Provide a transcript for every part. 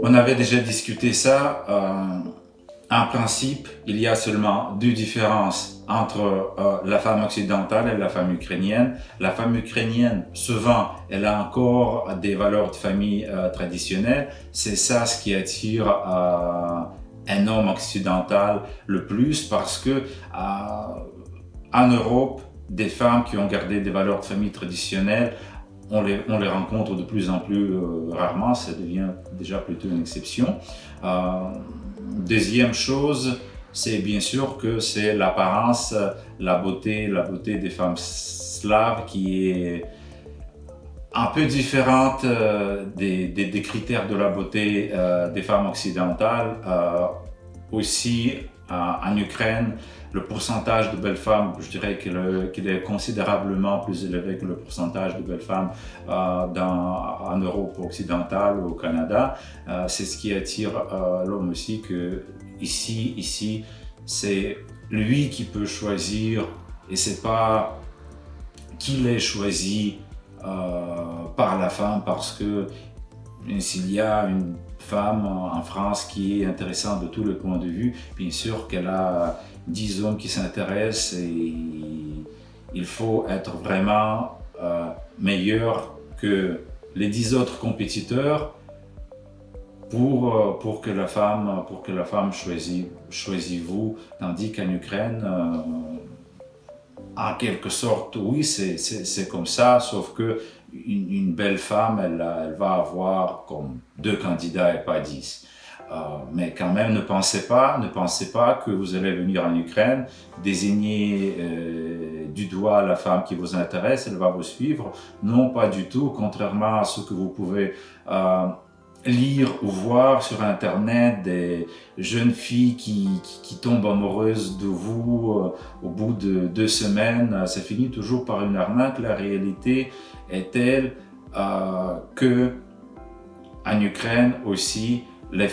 On avait déjà discuté ça. En principe, il y a seulement deux différences entre la femme occidentale et la femme ukrainienne. La femme ukrainienne, souvent, elle a encore des valeurs de famille traditionnelles. C'est ça ce qui attire un homme occidental le plus, parce que en Europe, des femmes qui ont gardé des valeurs de famille traditionnelles, on les rencontre de plus en plus rarement, ça devient déjà plutôt une exception. Deuxième chose, c'est bien sûr que c'est l'apparence, la beauté des femmes slaves qui est un peu différente des critères de la beauté des femmes occidentales. Aussi, en Ukraine, le pourcentage de belles femmes, je dirais qu'il est considérablement plus élevé que le pourcentage de belles femmes en Europe occidentale ou au Canada. C'est ce qui attire l'homme aussi, que ici, c'est lui qui peut choisir, et c'est pas qu'il est choisi par la femme, parce que s'il y a une femme en France qui est intéressante de tous les points de vue, bien sûr qu'elle a 10 hommes qui s'intéressent, et il faut être vraiment meilleur que les 10 autres compétiteurs pour que la femme choisit vous. Tandis qu'en Ukraine, en quelque sorte, oui, c'est comme ça, sauf que une belle femme, elle va avoir comme 2 candidats et pas 10. Mais quand même, ne pensez pas que vous allez venir en Ukraine, désigner du doigt la femme qui vous intéresse, elle va vous suivre. Non, pas du tout, contrairement à ce que vous pouvez lire ou voir sur Internet, des jeunes filles qui tombent amoureuses de vous au bout de 2 semaines. Ça finit toujours par une arnaque. La réalité est telle que en Ukraine aussi, les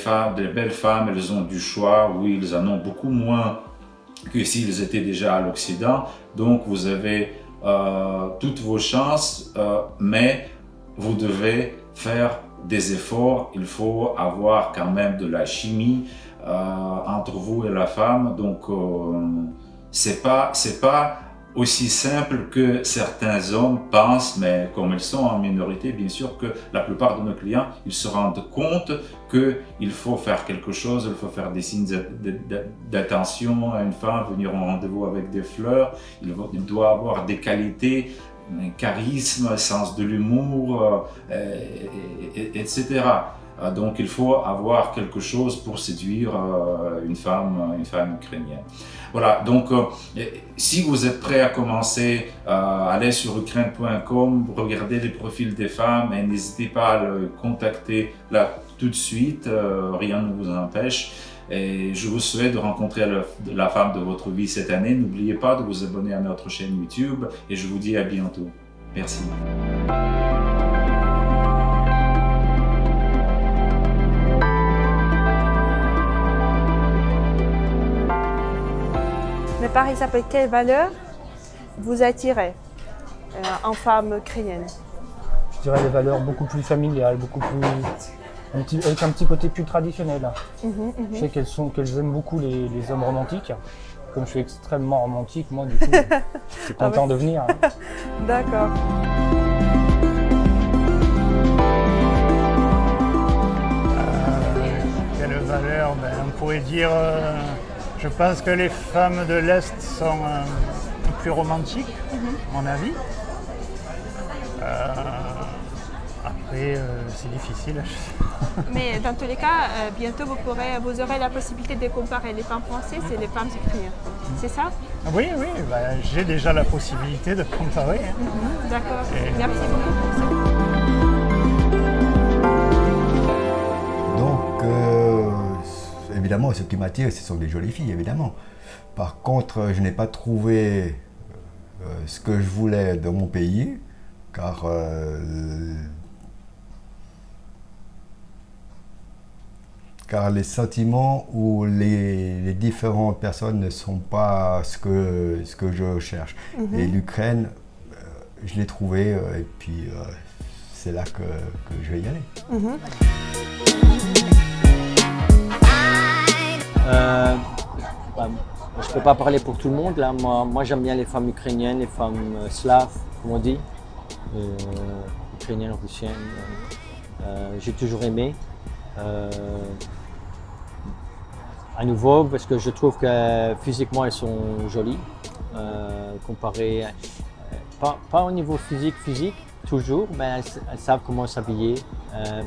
belles femmes, elles ont du choix. Oui, ils en ont beaucoup moins que s'ils étaient déjà à l'Occident. Donc vous avez toutes vos chances, mais vous devez faire des efforts. Il faut avoir quand même de la chimie entre vous et la femme. Donc c'est pas aussi simple que certains hommes pensent, mais comme ils sont en minorité, bien sûr que la plupart de nos clients, ils se rendent compte qu'il faut faire quelque chose, il faut faire des signes d'attention à une femme, venir au rendez-vous avec des fleurs, il doit avoir des qualités, un charisme, sens de l'humour, etc. Donc il faut avoir quelque chose pour séduire une femme ukrainienne. Voilà, donc si vous êtes prêt à commencer, allez sur ukraine.com, regardez les profils des femmes et n'hésitez pas à le contacter là tout de suite, rien ne vous empêche. Et je vous souhaite de rencontrer la femme de votre vie cette année. N'oubliez pas de vous abonner à notre chaîne YouTube et je vous dis à bientôt. Merci. Mais par exemple, quelles valeurs vous attirez en femme ukrainienne? Je dirais des valeurs beaucoup plus familiales, avec un petit côté plus traditionnel. Je sais qu'elles aiment beaucoup les hommes romantiques. Comme je suis extrêmement romantique, moi du coup, je suis content de venir. D'accord. Quelle valeur? On pourrait dire, je pense que les femmes de l'Est sont plus romantiques, à mon avis. Après, c'est difficile. Mais dans tous les cas, bientôt vous aurez la possibilité de comparer les femmes françaises et les femmes ukrainiennes. C'est ça? Oui, j'ai déjà la possibilité de comparer. D'accord. Merci beaucoup pour ça. Donc, évidemment, ce qui m'attire, ce sont des jolies filles, évidemment. Par contre, je n'ai pas trouvé ce que je voulais dans mon pays, car les sentiments ou les différentes personnes ne sont pas ce que je cherche. Et l'Ukraine, je l'ai trouvé et puis c'est là que je vais y aller. Je ne peux pas parler pour tout le monde. Là. Moi j'aime bien les femmes ukrainiennes, les femmes slaves, comme on dit, ukrainiennes, russiennes. J'ai toujours aimé. À nouveau, parce que je trouve que physiquement elles sont jolies, comparées, pas au niveau physique, toujours, mais elles savent comment s'habiller.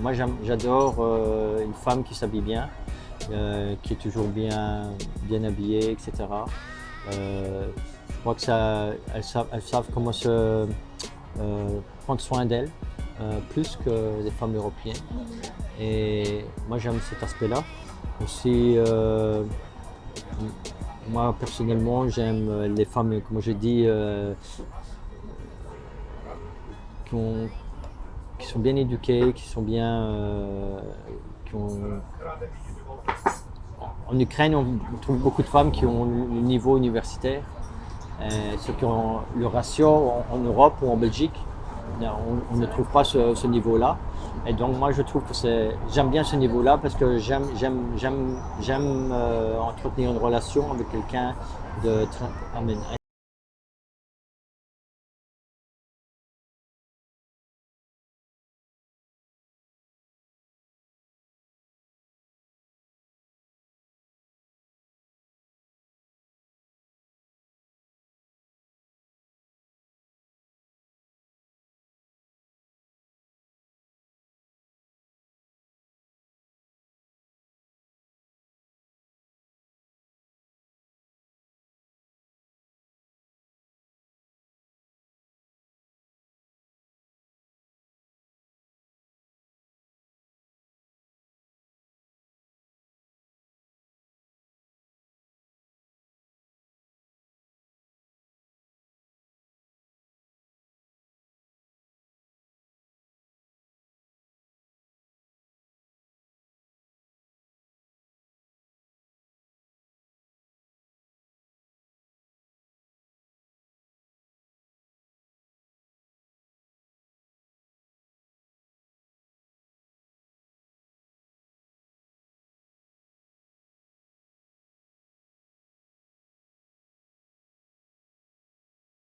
Moi j'adore une femme qui s'habille bien. Qui est toujours bien habillée, etc. Je crois que elles savent comment prendre soin d'elles, plus que les femmes européennes. Et moi j'aime cet aspect-là. Aussi, moi personnellement j'aime les femmes, comme je dis, qui sont bien éduquées, qui sont bien, en Ukraine, on trouve beaucoup de femmes qui ont le niveau universitaire. Ceux qui ont le ratio en Europe ou en Belgique, on ne trouve pas ce niveau-là. Et donc moi je trouve que j'aime bien ce niveau-là parce que j'aime entretenir une relation avec quelqu'un